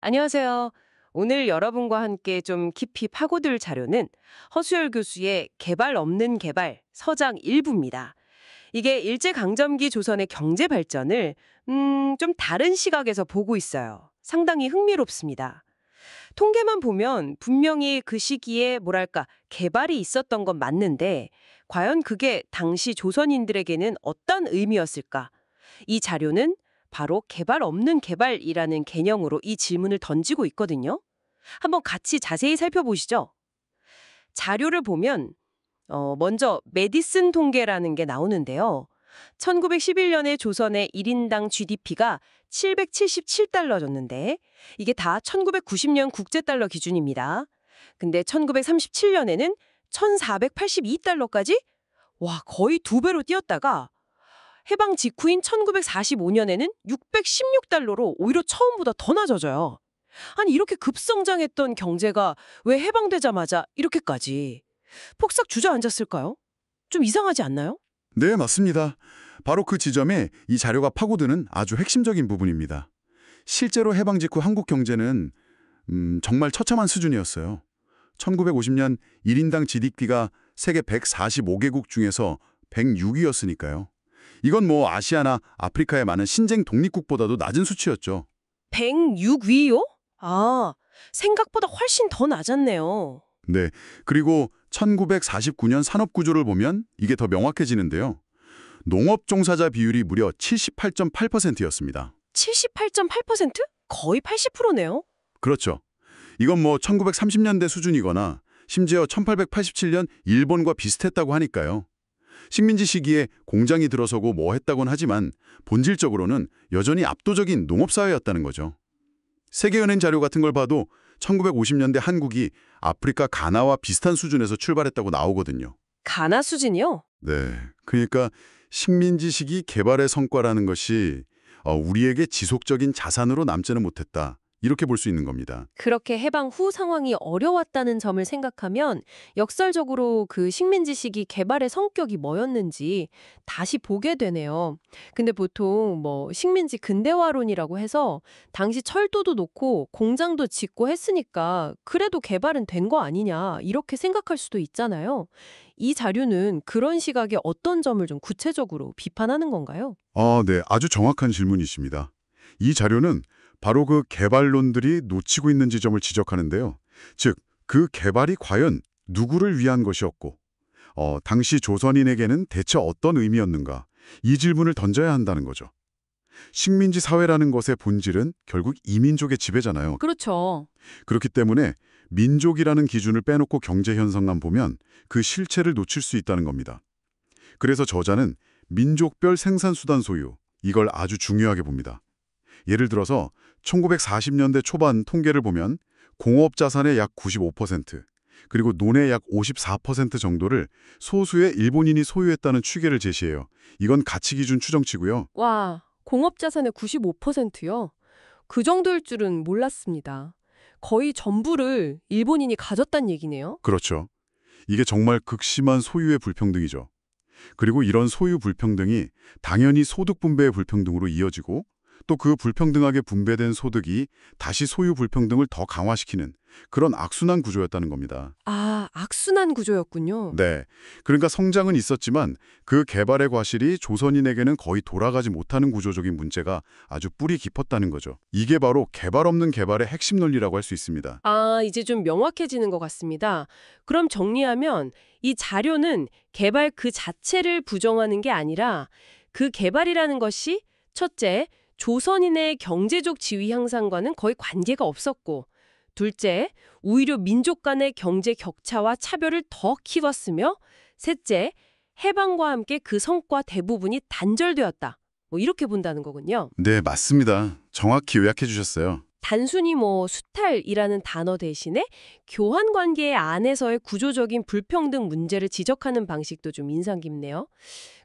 안녕하세요. 오늘 여러분과 함께 좀 깊이 파고들 자료는 허수열 교수의 개발 없는 개발 서장 일부입니다. 이게 일제강점기 조선의 경제 발전을 좀 다른 시각에서 보고 있어요. 상당히 흥미롭습니다. 통계만 보면 분명히 그 시기에 뭐랄까 개발이 있었던 건 맞는데 과연 그게 당시 조선인들에게는 어떤 의미였을까? 이 자료는 바로 개발 없는 개발이라는 개념으로 이 질문을 던지고 있거든요. 한번 같이 자세히 살펴보시죠. 자료를 보면 먼저 메디슨 통계라는 게 나오는데요. 1911년에 조선의 1인당 GDP가 777달러였는데 이게 다 1990년 국제달러 기준입니다. 근데 1937년에는 1482달러까지? 와, 거의 두 배로 뛰었다가 해방 직후인 1945년에는 616달러로 오히려 처음보다 더 낮아져요. 아니 이렇게 급성장했던 경제가 왜 해방되자마자 이렇게까지 폭삭 주저앉았을까요? 좀 이상하지 않나요? 네, 맞습니다. 바로 그 지점에 이 자료가 파고드는 아주 핵심적인 부분입니다. 실제로 해방 직후 한국 경제는 정말 처참한 수준이었어요. 1950년 1인당 GDP가 세계 145개국 중에서 106위였으니까요. 이건 뭐 아시아나 아프리카의 많은 신생 독립국보다도 낮은 수치였죠. 106위요? 아, 생각보다 훨씬 더 낮았네요. 네, 그리고 1949년 산업구조를 보면 이게 더 명확해지는데요. 농업 종사자 비율이 무려 78.8%였습니다. 78.8%? 거의 80%네요. 그렇죠. 이건 뭐 1930년대 수준이거나 심지어 1887년 일본과 비슷했다고 하니까요. 식민지 시기에 공장이 들어서고 뭐 했다곤 하지만 본질적으로는 여전히 압도적인 농업사회였다는 거죠. 세계은행 자료 같은 걸 봐도 1950년대 한국이 아프리카 가나와 비슷한 수준에서 출발했다고 나오거든요. 가나 수준이요? 네, 그러니까 식민지 시기 개발의 성과라는 것이 우리에게 지속적인 자산으로 남지는 못했다. 이렇게 볼 수 있는 겁니다. 그렇게 해방 후 상황이 어려웠다는 점을 생각하면 역설적으로 그 식민지 시기 개발의 성격이 뭐였는지 다시 보게 되네요. 근데 보통 뭐 식민지 근대화론이라고 해서 당시 철도도 놓고 공장도 짓고 했으니까 그래도 개발은 된 거 아니냐 이렇게 생각할 수도 있잖아요. 이 자료는 그런 시각에 어떤 점을 좀 구체적으로 비판하는 건가요? 네, 아주 정확한 질문이십니다. 이 자료는 바로 그 개발론들이 놓치고 있는 지점을 지적하는데요. 즉, 그 개발이 과연 누구를 위한 것이었고, 당시 조선인에게는 대체 어떤 의미였는가? 이 질문을 던져야 한다는 거죠. 식민지 사회라는 것의 본질은 결국 이민족의 지배잖아요. 그렇죠. 그렇기 때문에 민족이라는 기준을 빼놓고 경제 현상만 보면 그 실체를 놓칠 수 있다는 겁니다. 그래서 저자는 민족별 생산수단 소유, 이걸 아주 중요하게 봅니다. 예를 들어서 1940년대 초반 통계를 보면 공업 자산의 약 95%, 그리고 논의 약 54% 정도를 소수의 일본인이 소유했다는 추계를 제시해요. 이건 가치기준 추정치고요. 와, 공업 자산의 95%요? 그 정도일 줄은 몰랐습니다. 거의 전부를 일본인이 가졌단 얘기네요. 그렇죠. 이게 정말 극심한 소유의 불평등이죠. 그리고 이런 소유 불평등이 당연히 소득 분배의 불평등으로 이어지고 또 그 불평등하게 분배된 소득이 다시 소유 불평등을 더 강화시키는 그런 악순환 구조였다는 겁니다. 아, 악순환 구조였군요. 네. 그러니까 성장은 있었지만 그 개발의 과실이 조선인에게는 거의 돌아가지 못하는 구조적인 문제가 아주 뿌리 깊었다는 거죠. 이게 바로 개발 없는 개발의 핵심 논리라고 할 수 있습니다. 아, 이제 좀 명확해지는 것 같습니다. 그럼 정리하면 이 자료는 개발 그 자체를 부정하는 게 아니라 그 개발이라는 것이 첫째, 조선인의 경제적 지위 향상과는 거의 관계가 없었고 둘째, 오히려 민족 간의 경제 격차와 차별을 더 키웠으며 셋째, 해방과 함께 그 성과 대부분이 단절되었다. 뭐 이렇게 본다는 거군요. 네, 맞습니다. 정확히 요약해 주셨어요. 단순히 뭐 수탈이라는 단어 대신에 교환 관계 안에서의 구조적인 불평등 문제를 지적하는 방식도 좀 인상 깊네요.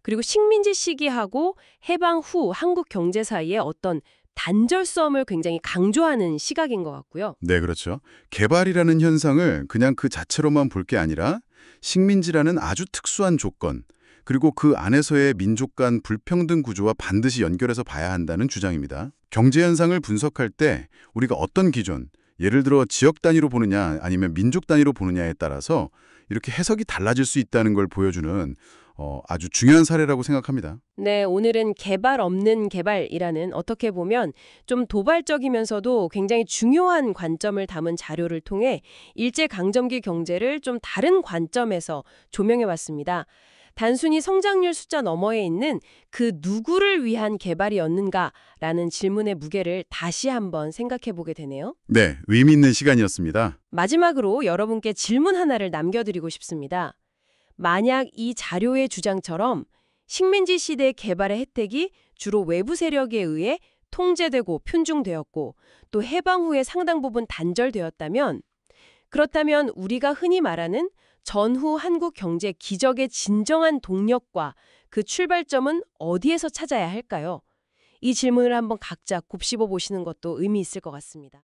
그리고 식민지 시기하고 해방 후 한국 경제 사이에 어떤 단절성을 굉장히 강조하는 시각인 것 같고요. 네, 그렇죠. 개발이라는 현상을 그냥 그 자체로만 볼 게 아니라 식민지라는 아주 특수한 조건, 그리고 그 안에서의 민족 간 불평등 구조와 반드시 연결해서 봐야 한다는 주장입니다. 경제 현상을 분석할 때 우리가 어떤 기준, 예를 들어 지역 단위로 보느냐 아니면 민족 단위로 보느냐에 따라서 이렇게 해석이 달라질 수 있다는 걸 보여주는 아주 중요한 사례라고 생각합니다. 네, 오늘은 개발 없는 개발이라는 어떻게 보면 좀 도발적이면서도 굉장히 중요한 관점을 담은 자료를 통해 일제강점기 경제를 좀 다른 관점에서 조명해 봤습니다. 단순히 성장률 숫자 너머에 있는 그 누구를 위한 개발이었는가라는 질문의 무게를 다시 한번 생각해 보게 되네요. 네, 의미 있는 시간이었습니다. 마지막으로 여러분께 질문 하나를 남겨드리고 싶습니다. 만약 이 자료의 주장처럼 식민지 시대 개발의 혜택이 주로 외부 세력에 의해 통제되고 편중되었고 또 해방 후에 상당 부분 단절되었다면 그렇다면 우리가 흔히 말하는 전후 한국 경제 기적의 진정한 동력과 그 출발점은 어디에서 찾아야 할까요? 이 질문을 한번 각자 곱씹어 보시는 것도 의미 있을 것 같습니다.